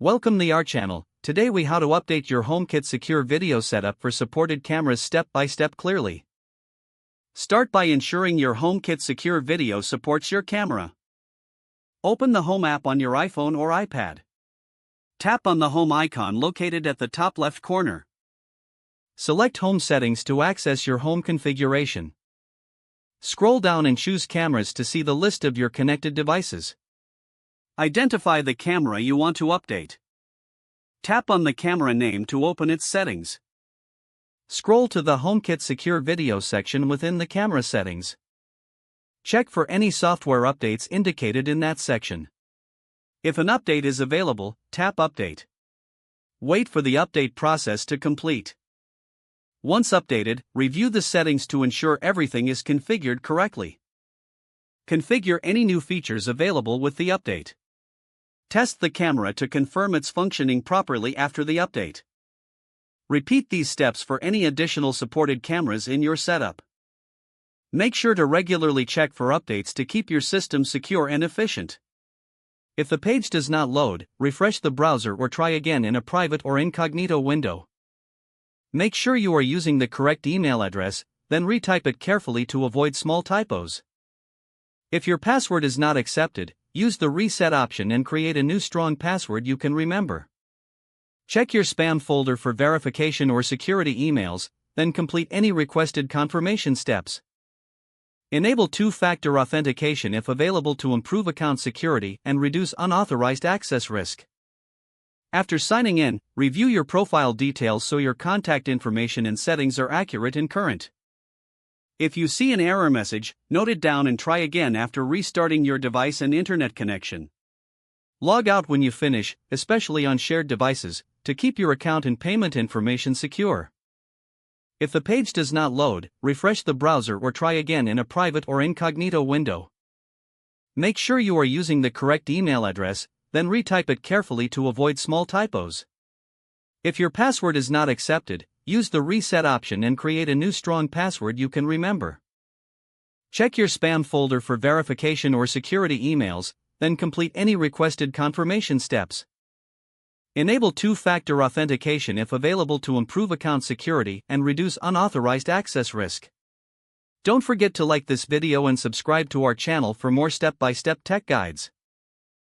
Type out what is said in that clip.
Welcome to our channel. Today we how to update your HomeKit Secure video setup for supported cameras step by step clearly. Start by ensuring your HomeKit Secure video supports your camera. Open the Home app on your iPhone or iPad. Tap on the Home icon located at the top left corner. Select Home Settings to access your home configuration. Scroll down and choose Cameras to see the list of your connected devices. Identify the camera you want to update. Tap on the camera name to open its settings. Scroll to the HomeKit Secure Video section within the camera settings. Check for any software updates indicated in that section. If an update is available, tap Update. Wait for the update process to complete. Once updated, review the settings to ensure everything is configured correctly. Configure any new features available with the update. Test the camera to confirm it's functioning properly after the update. Repeat these steps for any additional supported cameras in your setup. Make sure to regularly check for updates to keep your system secure and efficient. If the page does not load, refresh the browser or try again in a private or incognito window. Make sure you are using the correct email address, then retype it carefully to avoid small typos. If your password is not accepted, use the reset option and create a new strong password you can remember. Check your spam folder for verification or security emails, then complete any requested confirmation steps. Enable two-factor authentication if available to improve account security and reduce unauthorized access risk. After signing in, review your profile details so your contact information and settings are accurate and current. If you see an error message, note it down and try again after restarting your device and internet connection. Log out when you finish, especially on shared devices, to keep your account and payment information secure. If the page does not load, refresh the browser or try again in a private or incognito window. Make sure you are using the correct email address, then retype it carefully to avoid small typos. If your password is not accepted, use the reset option and create a new strong password you can remember. Check your spam folder for verification or security emails, then complete any requested confirmation steps. Enable two-factor authentication if available to improve account security and reduce unauthorized access risk. Don't forget to like this video and subscribe to our channel for more step-by-step tech guides.